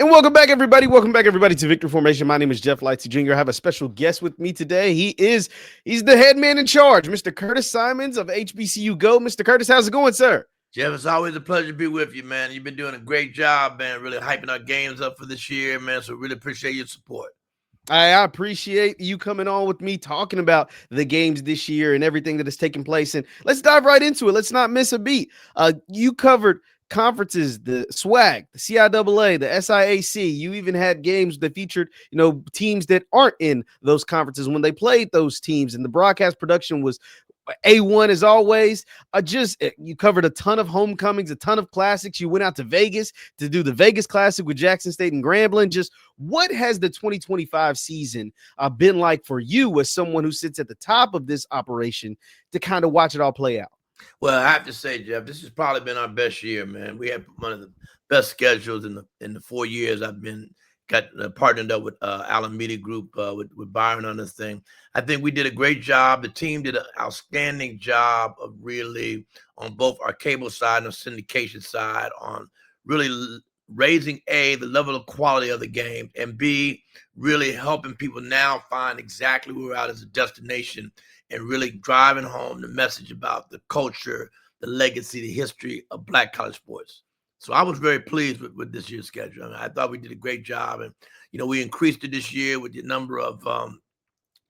And welcome back, everybody. Welcome back, everybody, to Victory Formation. My name is JeffLightsyJr. I have a special guest with me today. He's the head man in charge, Mr. Curtis Symonds of HBCU Go. Mr. Curtis, how's it going, sir? Jeff, it's always a pleasure to be with you, man. You've been doing a great job, man, really hyping our games up for this year, man. So really appreciate your support. I appreciate you coming on with me, talking about the games this year and everything that has taken place. And let's dive right into it. Let's not miss a beat. You covered conferences, the SWAC, the CIAA, the SIAC. You even had games that featured, teams that aren't in those conferences when they played those teams, and the broadcast production was A1 as always. You covered a ton of homecomings, a ton of classics. You went out to Vegas to do the Vegas Classic with Jackson State and Grambling. Just what has the 2025 season been like for you as someone who sits at the top of this operation to kind of watch it all play out? Well, I have to say, Jeff, this has probably been our best year, man. We had one of the best schedules in the 4 years I've partnered up with Allen Media Group with Byron on this thing. I think we did a great job. The team did an outstanding job of really on both our cable side and our syndication side on really raising the level of quality of the game, and B, really helping people now find exactly where we're at as a destination and really driving home the message about the culture, the legacy, the history of Black college sports. So I was very pleased with this year's schedule. I mean, I thought we did a great job. And, we increased it this year with the number of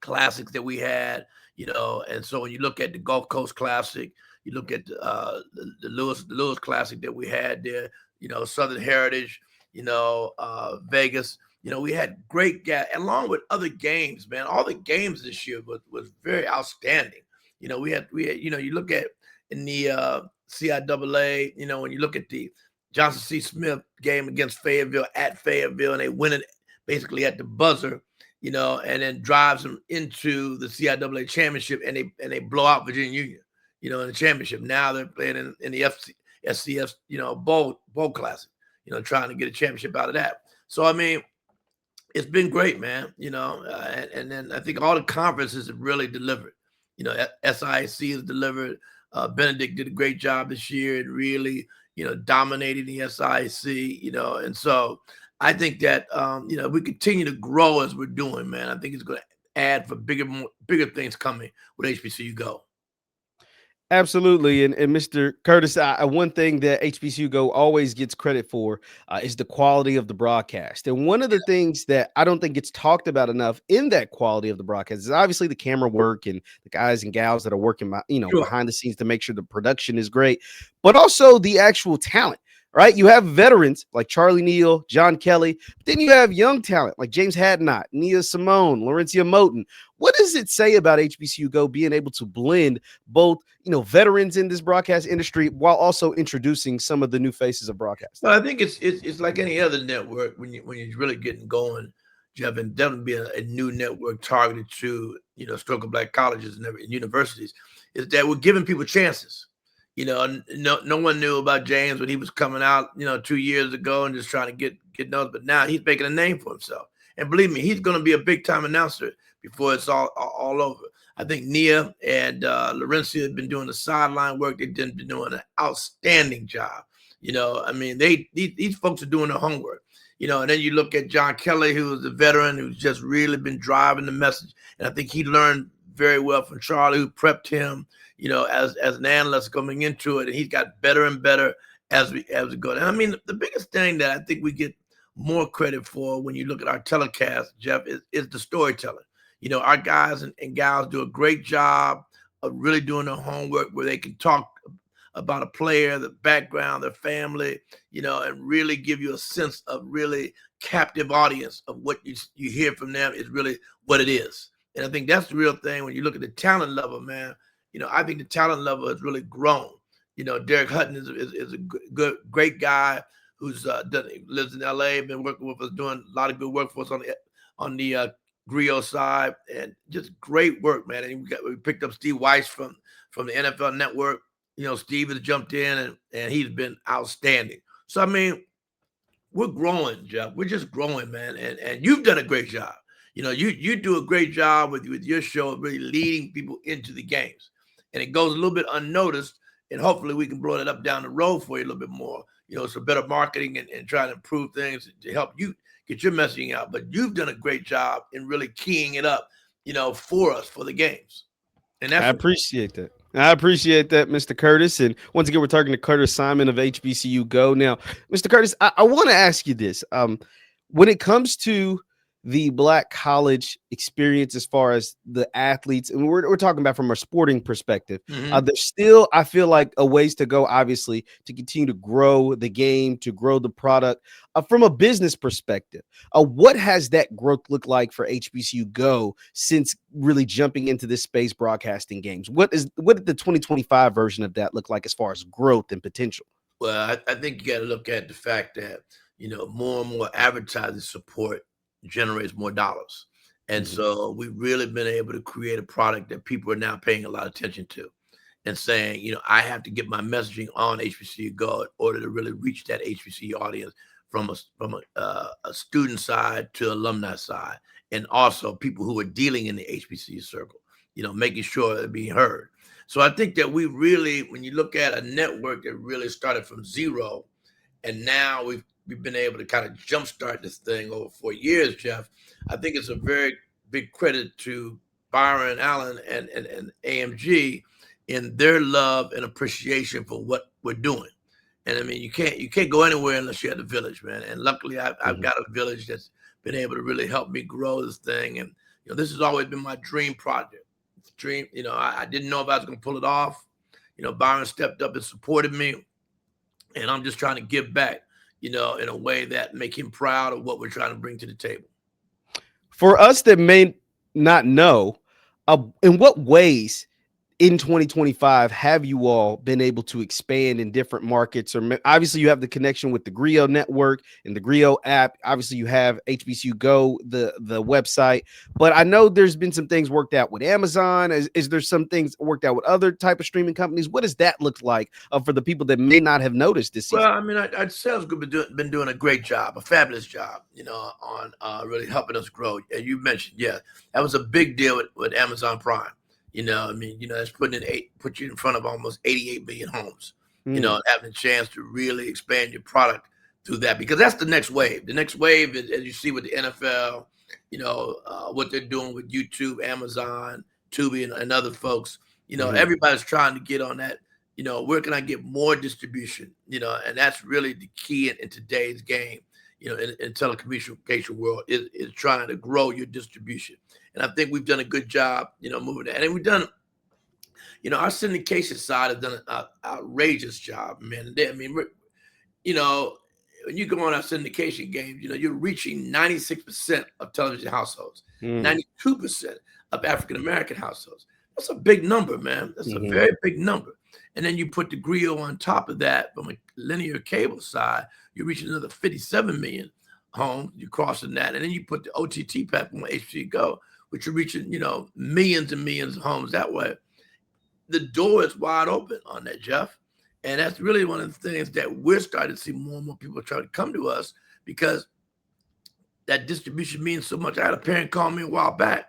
classics that we had, and so when you look at the Gulf Coast Classic, you look at the Lewis Classic that we had there, Southern Heritage, Vegas. We had great along with other games, man. All the games this year was very outstanding. We had, you look at in the CIAA, when you look at the Johnson C. Smith game against Fayetteville at Fayetteville, and they win it basically at the buzzer, and then drives them into the CIAA championship, and they blow out Virginia Union, in the championship. Now they're playing in the SCF, bowl classic, trying to get a championship out of that. So I mean, it's been great, man. And then I think all the conferences have really delivered. SIAC has delivered. Benedict did a great job this year and really, dominating the SIAC, and so I think that, we continue to grow as we're doing, man. I think it's going to add for bigger things coming with HBCU Go. Absolutely. And Mr. Curtis, one thing that HBCU Go always gets credit for is the quality of the broadcast. And one of the things that I don't think gets talked about enough in that quality of the broadcast is obviously the camera work and the guys and gals that are working, Sure. behind the scenes to make sure the production is great, but also the actual talent. Right, you have veterans like Charlie Neal, John Kelly, but then you have young talent like James Hadnot, Nia Simone, Laurencia Moten. What does it say about HBCU Go being able to blend both, veterans in this broadcast industry while also introducing some of the new faces of broadcast? Well, I think it's like any other network when you're really getting going, Jeff, and definitely be a new network targeted to historical Black colleges and universities, is that we're giving people chances. No one knew about James when he was coming out, 2 years ago and just trying to get noticed. But now he's making a name for himself. And believe me, he's going to be a big time announcer before it's all over. I think Nia and Laurencia have been doing the sideline work. They've been doing an outstanding job. I mean, these folks are doing their homework. And then you look at John Kelly, who is a veteran who's just really been driving the message. And I think he learned very well from Charlie, who prepped him, as an analyst coming into it, and he's got better and better as we go. And I mean, the biggest thing that I think we get more credit for when you look at our telecast, Jeff, is the storytelling. Our guys and gals do a great job of really doing their homework, where they can talk about a player, the background, their family, and really give you a sense of really captive audience of what you hear from them is really what it is. And I think that's the real thing when you look at the talent level, man. I think the talent level has really grown. Derek Hutton is a great guy who's lives in LA, been working with us, doing a lot of good work for us on the Griot side, and just great work, man. And we picked up Steve Weiss from the NFL Network. Steve has jumped in and he's been outstanding. So I mean, we're growing, Jeff. We're just growing, man. And you've done a great job. You do a great job with your show of really leading people into the games. And it goes a little bit unnoticed, and hopefully we can blow it up down the road for you a little bit more. some better marketing and trying to improve things to help you get your messaging out. But you've done a great job in really keying it up, for us, for the games. And that's I appreciate that. I appreciate that, Mr. Curtis. And once again, we're talking to Curtis Simon of HBCU Go. Now, Mr. Curtis, I want to ask you this. When it comes to the Black college experience, as far as the athletes, and we're talking about from a sporting perspective, there's still, I feel like, a ways to go, obviously, to continue to grow the game, to grow the product. From a business perspective, what has that growth looked like for HBCU Go since really jumping into this space, broadcasting games? What did the 2025 version of that look like as far as growth and potential? Well, I think you got to look at the fact that, more and more advertising support generates more dollars. And so we've really been able to create a product that people are now paying a lot of attention to and saying, I have to get my messaging on HBCU Go in order to really reach that HBCU audience from a student side to alumni side, and also people who are dealing in the HBCU circle, making sure they're being heard. So I think that we really, when you look at a network that really started from zero, and now we've been able to kind of jumpstart this thing over 4 years, Jeff, I think it's a very big credit to Byron Allen and AMG in their love and appreciation for what we're doing. And I mean, you can't go anywhere unless you're at the village, man. And luckily, I've got a village that's been able to really help me grow this thing. And this has always been my dream project. I didn't know if I was going to pull it off. Byron stepped up and supported me, and I'm just trying to give back, in a way that make him proud of what we're trying to bring to the table. For us that may not know, in what ways in 2025 have you all been able to expand in different markets? Or obviously you have the connection with the Griot network and the Griot app. Obviously you have HBCU Go, the website, but I know there's been some things worked out with Amazon. Is there some things worked out with other type of streaming companies? What does that look like for the people that may not have noticed this season? Well, I mean, our sales group been doing a great job, a fabulous job, on really helping us grow. And you mentioned, that was a big deal with Amazon Prime. That's put you in front of almost 88 million homes, having a chance to really expand your product through that, because that's the next wave. The next wave is, as you see with the NFL, what they're doing with YouTube, Amazon, Tubi, and other folks, everybody's trying to get on that, where can I get more distribution, and that's really the key in today's game, in telecommunication world is trying to grow your distribution. And I think we've done a good job, moving that. And we've done, our syndication side has done an outrageous job, man. When you go on our syndication games, you're reaching 96% of television households, 92% of African-American households. That's a big number, man. That's a very big number. And then you put the Griot on top of that from a linear cable side, you're reaching another 57 million homes. You're crossing that. And then you put the OTT platform on HBCU Go, which are reaching, millions and millions of homes that way. The door is wide open on that, Jeff. And that's really one of the things that we're starting to see more and more people try to come to us, because that distribution means so much. I had a parent call me a while back,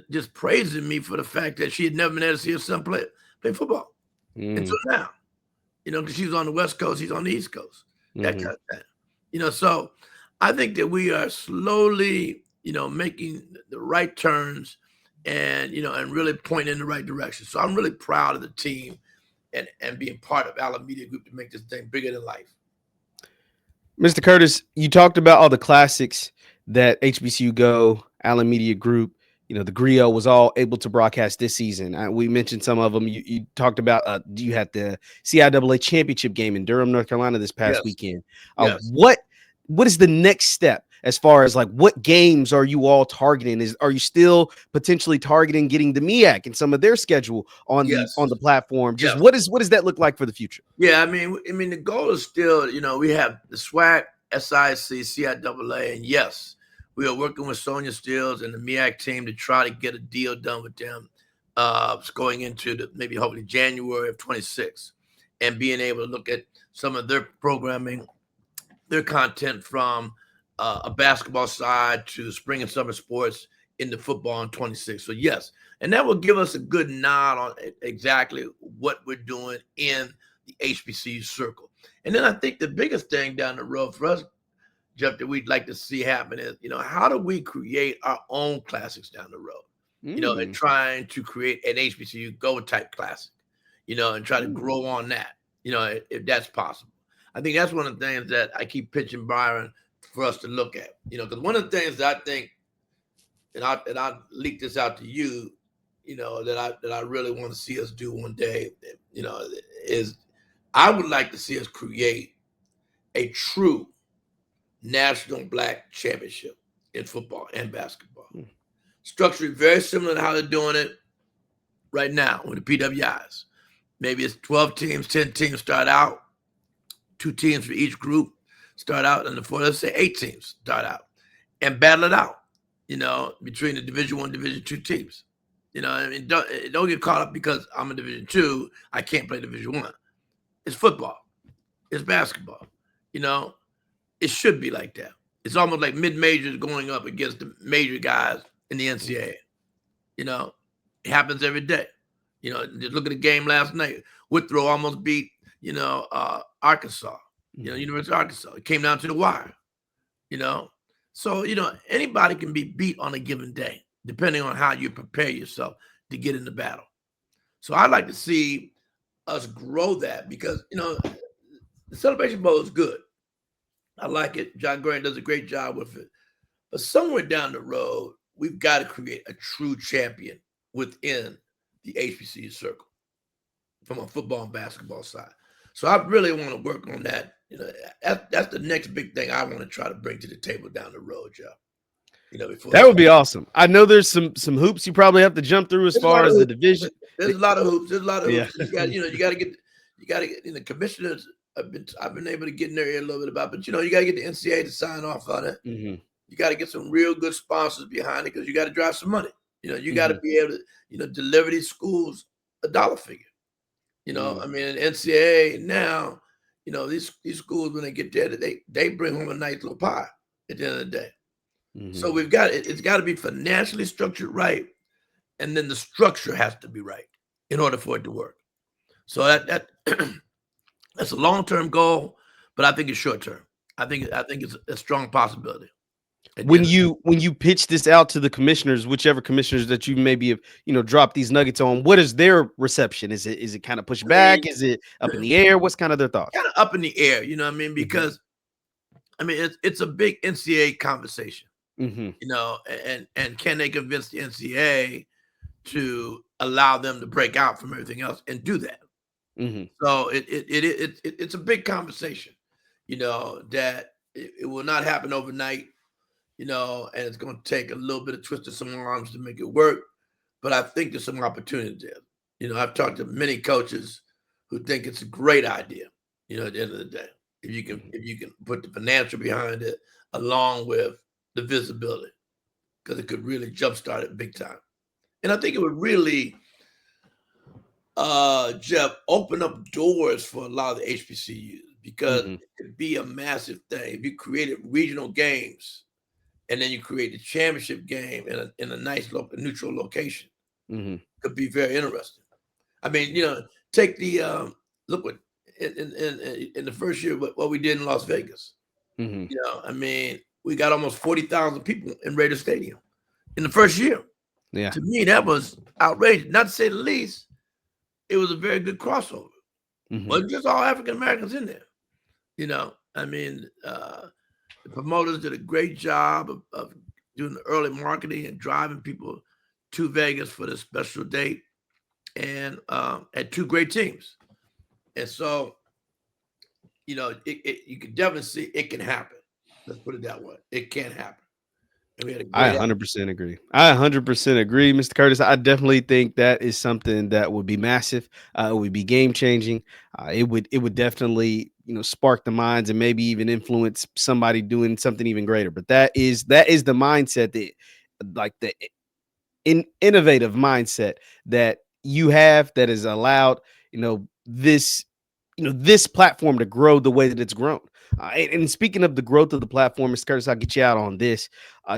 just praising me for the fact that she had never been able to see her son play football until now, because she's on the West Coast, he's on the East Coast, that kind of thing. So I think that we are slowly, making the right turns and, and really pointing in the right direction. So I'm really proud of the team and being part of Allen Media Group to make this thing bigger than life. Mr. Curtis, you talked about all the classics that HBCU Go, Allen Media Group, the Griot was all able to broadcast this season. We mentioned some of them. You talked about, you had the CIAA Championship game in Durham, North Carolina this past weekend. What is the next step as far as like what games are you all targeting? Are you still potentially targeting getting the MEAC and some of their schedule on the platform? Just what does that look like for the future? Yeah, I mean the goal is still, we have the SWAC, SIAC, CIAA, and yes, we are working with Sonia Stills and the MEAC team to try to get a deal done with them going into maybe hopefully January of 26, and being able to look at some of their programming, their content from a basketball side to spring and summer sports into football in 26. So yes, and that will give us a good nod on exactly what we're doing in the HBCU circle. And then I think the biggest thing down the road for us, Jeff, that we'd like to see happen is, how do we create our own classics down the road? And trying to create an HBCU Go type classic, and try to grow on that, if that's possible. I think that's one of the things that I keep pitching Byron for us to look at, because one of the things that I think, and I'll leak this out to you, that I really want to see us do one day, is I would like to see us create a true national black championship in football and basketball. Structured very similar to how they're doing it right now with the PWIs. Maybe it's 12 teams, 10 teams start out, 2 teams for each group start out, and let's say 8 teams start out and battle it out, between the Division I, Division II teams. I mean, don't get caught up because I'm a Division II, I can't play Division I. It's football. It's basketball. It should be like that. It's almost like mid-majors going up against the major guys in the NCAA. It happens every day. Just look at the game last night. Withrow almost beat, Arkansas, University of Arkansas. It came down to the wire, So, anybody can be beat on a given day, depending on how you prepare yourself to get in the battle. So I'd like to see us grow that because, the Celebration Bowl is good. I like it. John Grant does a great job with it. But somewhere down the road, we've got to create a true champion within the HBCU circle from a football and basketball side. So I really want to work on that. That's the next big thing I want to try to bring to the table down the road, Joe. That would be awesome. I know there's some hoops you probably have to jump through as far as the division. There's a lot of hoops. You got to get the commissioners. I've been able to get in their ear a little bit about, but you got to get the NCAA to sign off on it. Mm-hmm. You got to get some real good sponsors behind it because you got to drive some money. You got to be able to, deliver these schools a dollar figure. I mean, NCAA now, these schools when they get there, they bring home a nice little pie at the end of the day. Mm-hmm. So it's got to be financially structured right, and then the structure has to be right in order for it to work. So that that's a long-term goal, but I think it's short-term. I think it's a strong possibility. When you pitch this out to the commissioners, whichever commissioners that you maybe have, dropped these nuggets on, what is their reception? Is it kind of pushed back? Is it up in the air? What's kind of their thoughts? Kind of up in the air, because it's a big NCAA conversation, and can they convince the NCAA to allow them to break out from everything else and do that? So it's a big conversation, that it will not happen overnight. And it's going to take a little bit of twisting some arms to make it work. But I think there's some opportunity there. I've talked to many coaches who think it's a great idea, at the end of the day, if you can put the financial behind it along with the visibility, because it could really jumpstart it big time. And I think it would really, Jeff, open up doors for a lot of the HBCUs because it could be a massive thing. If you created regional games, and then you create the championship game in a nice neutral location. Could be very interesting. I mean, take the look what in the first year what we did in Las Vegas. I mean, we got almost 40,000 people in Raider Stadium in the first year. Yeah, to me that was outrageous. Not to say the least, it was a very good crossover. Wasn't just all African Americans in there. I mean. The promoters did a great job of doing the early marketing and driving people to Vegas for this special date, and had 2 great teams. And so, you can definitely see it can happen. Let's put it that way. It can happen. I 100% agree. I 100% agree, Mr. Curtis. I definitely think that is something that would be massive. It would be game changing. It would definitely spark the minds and maybe even influence somebody doing something even greater. But that is the mindset the innovative mindset that you have that has allowed this platform to grow the way that it's grown. And speaking of the growth of the platform, Mr. Curtis, I'll get you out on this.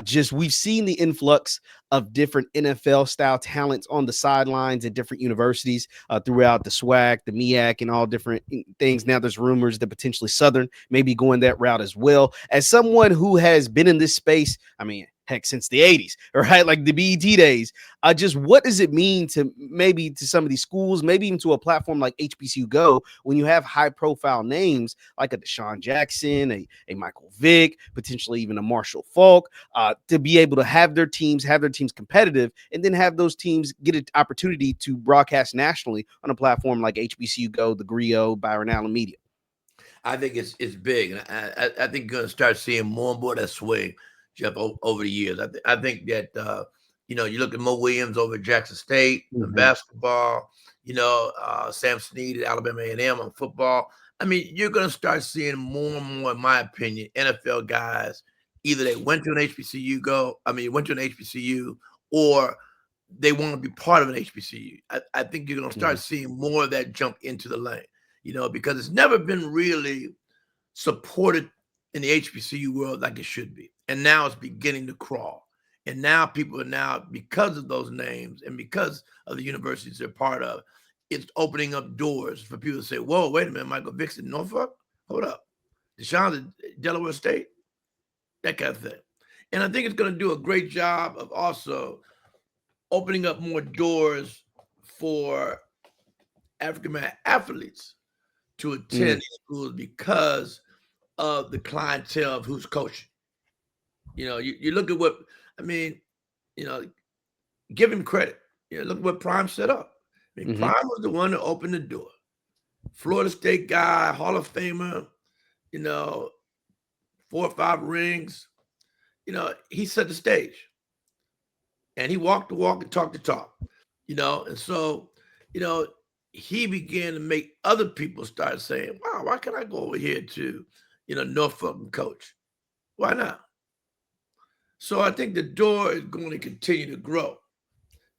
Just we've seen the influx of different NFL style talents on the sidelines at different universities throughout the SWAC, the MEAC, and all different things. Now there's rumors that potentially Southern may be going that route as well. As someone who has been in this space, I mean, heck, since the 80s, right? Like the BET days. Just what does it mean to maybe to some of these schools, maybe even to a platform like HBCU Go, when you have high profile names like a Deshaun Jackson, a Michael Vick, potentially even a Marshall Falk, to be able to have their teams competitive and then have those teams get an opportunity to broadcast nationally on a platform like HBCU Go, the Griot, Byron Allen Media? I think it's big. And I think you're going to start seeing more and more of that swing, Jeff, over the years. I think that, you look at Mo Williams over at Jackson State in basketball, Sam Snead at Alabama A&M on football. I mean, you're going to start seeing more and more, in my opinion, NFL guys, either they went to an went to an HBCU, or they want to be part of an HBCU. I think you're going to start seeing more of that jump into the lane, because it's never been really supported in the HBCU world like it should be. And now it's beginning to crawl. And now people are because of those names and because of the universities they're part of, it's opening up doors for people to say, whoa, wait a minute, Michael Vick's in Norfolk? Hold up. Deshaun's at Delaware State? That kind of thing. And I think it's going to do a great job of also opening up more doors for African-American athletes to attend these schools because of the clientele of who's coaching. You look at what, give him credit. Look at what Prime set up. Prime was the one that opened the door. Florida State guy, Hall of Famer, 4 or 5 rings. He set the stage. And he walked the walk and talked the talk. And so, he began to make other people start saying, wow, why can't I go over here to, Norfolk and coach? Why not? So I think the door is going to continue to grow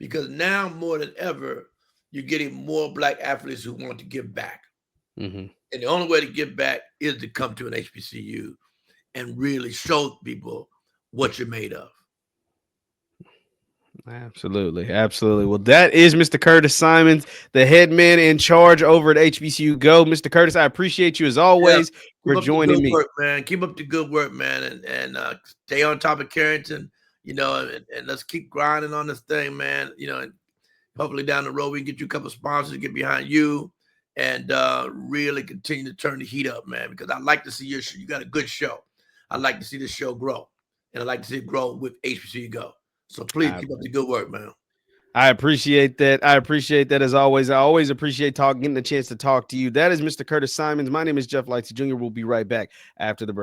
because now more than ever, you're getting more Black athletes who want to give back. And the only way to give back is to come to an HBCU and really show people what you're made of. Absolutely. Well, that is Mr. Curtis Symonds, the head man in charge over at HBCU Go. Mr. Curtis, I appreciate you as always for joining me. Keep up the good work, man, and stay on top of Carrington, and let's keep grinding on this thing, man. And hopefully down the road we can get you a couple of sponsors to get behind you and really continue to turn the heat up, man, because I like to see your show. You got a good show. I like to see this show grow, and I like to see it grow with HBCU Go. So please keep up the good work, man. I appreciate that. As always. I always appreciate getting the chance to talk to you. That is Mr. Curtis Symonds. My name is Jeff Lightsy Jr. We'll be right back after the break.